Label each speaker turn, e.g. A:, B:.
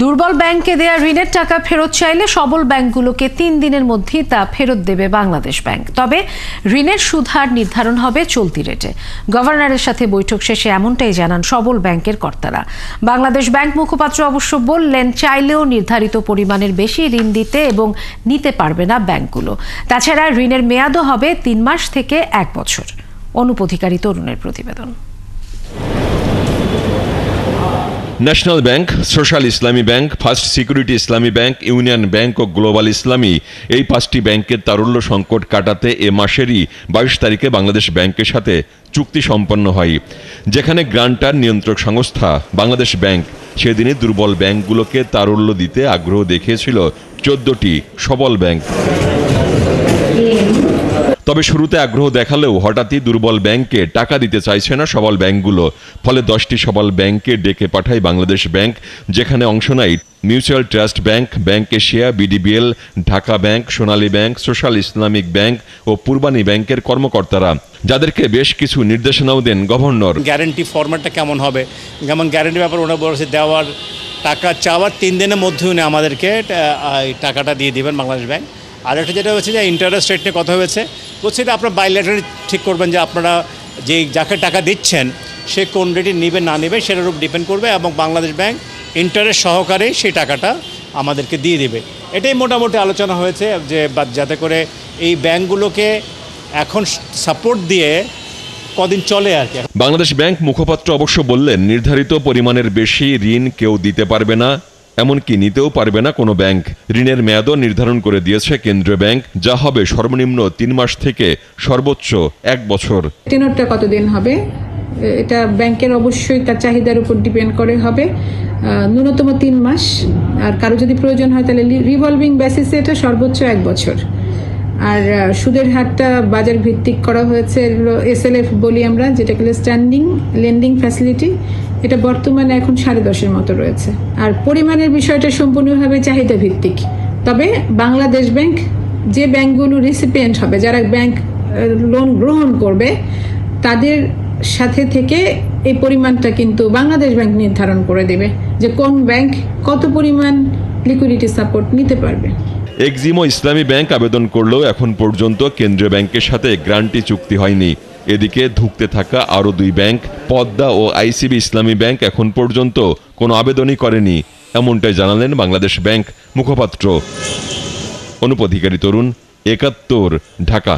A: দুর্বল ব্যাংকে দেয়া ঋণের টাকা ফেরত চাইলে সবল ব্যাংকগুলোকে ৩ দিনের মধ্যেই তা ফেরত দেবে বাংলাদেশ ব্যাংক। তবে ঋণের সুদ হার নির্ধারণ হবে চলতি রেটে। গভর্নরের সাথে বৈঠক শেষে এমনটাই জানান সবল ব্যাংকের কর্তারা। বাংলাদেশ ব্যাংক মুখপাত্র অবশ্য বললেন, চাইলেও নির্ধারিত পরিমাণের বেশি ঋণ দিতে এবং নিতে পারবে না ব্যাংকগুলো। তাছাড়া ঋণের মেয়াদও হবে ৩ মাস থেকে ১ বছর। অনুপ অধিকারী তরুণের প্রতিবেদন।
B: ন্যাশনাল ব্যাংক, সোশ্যাল ইসলামী ব্যাংক, ফার্স্ট সিকিউরিটি ইসলামী ব্যাংক, ইউনিয়ন ব্যাংক ও গ্লোবাল ইসলামী এই 5টি ব্যাংকের তারল্য সংকট কাটাতে এ মাসেরই 22 তারিখে বাংলাদেশ ব্যাংকের সাথে চুক্তি সম্পন্ন হয়। যেখানে গ্রান্টার নিয়ন্ত্রক সংস্থা বাংলাদেশ ব্যাংক সেদিনই দুর্বল ব্যাংকগুলোকে তারল্য দিতে আগ্রহ দেখিয়েছিল 14টি সবল ব্যাংক। তবে শুরুতে আগ্রহ দেখালেও হঠাৎই দুর্বল ব্যাংকে টাকা দিতে চাইছে না সবল ব্যাংকগুলো। ফলে 10টি সবল ব্যাংককে ডেকে পাঠায় বাংলাদেশ ব্যাংক, যেখানে অংশ নেয় Mutual Trust Bank, Bank Asia, BDBL, Dhaka Bank, Sonali Bank, Social Islamic Bank ও পূর্বানী ব্যাংকের কর্মকর্তারা, যাদেরকে বেশ কিছু নির্দেশনাও দেন গভর্নর।
C: গ্যারান্টি ফরম্যাটটা কেমন হবে, যেমন গ্যারান্টি ব্যাপার ওনারা বলেছে দেওয়ার টাকা চাওয়ার 3 দিনের মধ্যে উনি আমাদেরকে টাকাটা দিয়ে দেবেন বাংলাদেশ ব্যাংক। আর একটা যেটা হচ্ছে যে ইন্টারেস্ট রেট নিয়ে কথা হয়েছে, বলছে এটা আপনারা বাইল্যাটারালি ঠিক করবেন যে আপনারা যে যাকে টাকা দিচ্ছেন সে কোন রেটে নেবে না নেবে সেটার উপর ডিপেন্ড করবে, এবং বাংলাদেশ ব্যাংক ইন্টারেস্ট সহকারে সেই টাকাটা আমাদেরকে দিয়ে দেবে। এটাই মোটামুটি আলোচনা হয়েছে, যে যাতে করে এই ব্যাংকগুলোকে এখন সাপোর্ট দিয়ে কদিন চলে আর কি।
B: বাংলাদেশ ব্যাংক মুখপাত্র অবশ্য বললেন, নির্ধারিত পরিমাণের বেশি ঋণ কেউ দিতে পারবে না, এমনকি নিতেও পারবে না কোনো ব্যাংক। ঋণের মেয়াদও নির্ধারণ করে দিয়েছে কেন্দ্রীয় ব্যাংক, যা হবে সর্বনিম্ন 3 মাস থেকে সর্বোচ্চ 1 বছর।
D: টেনরটা কতদিন হবে এটা ব্যাংকের অবশ্যই তার চাহিদার উপর ডিপেন্ড করে হবে। ন্যূনতম 3 মাস, আর কারো যদি প্রয়োজন হয় তাহলে রিভলভিং বেসিসে এটা সর্বোচ্চ 1 বছর। আর সুদের হারটা বাজার ভিত্তিক করা হয়েছে, SLF বলি আমরা, যেটাকে স্ট্যান্ডিং লেন্ডিং ফ্যাসিলিটি। এটা বর্তমানে এখন 10.5-এর মতো রয়েছে। আর পরিমাণের বিষয়টা সম্পূর্ণভাবে চাহিদা ভিত্তিক। তবে বাংলাদেশ ব্যাংক যে ব্যাংকগুলো রিসিপিয়েন্ট হবে, যারা ব্যাংক লোন গ্রহণ করবে, তাদের সাথে থেকে এই পরিমাণটা কিন্তু বাংলাদেশ ব্যাংক নির্ধারণ করে দেবে যে কোন ব্যাংক কত পরিমাণ লিকুইডিটি সাপোর্ট নিতে পারবে।
B: এক্সিম ইসলামী ব্যাংক আবেদন করলেও এখন পর্যন্ত কেন্দ্রীয় ব্যাংকের সাথে গ্যারান্টি চুক্তি হয়নি। এদিকে ধুঁকতে থাকা আরও 2 ব্যাংক, পদ্মা ও আইসিবি ইসলামী ব্যাংক এখন পর্যন্ত কোনো আবেদনই করেনি, এমনটাই জানালেন বাংলাদেশ ব্যাংক মুখপাত্র। অনুপ অধিকারী তরুণ, 71, ঢাকা।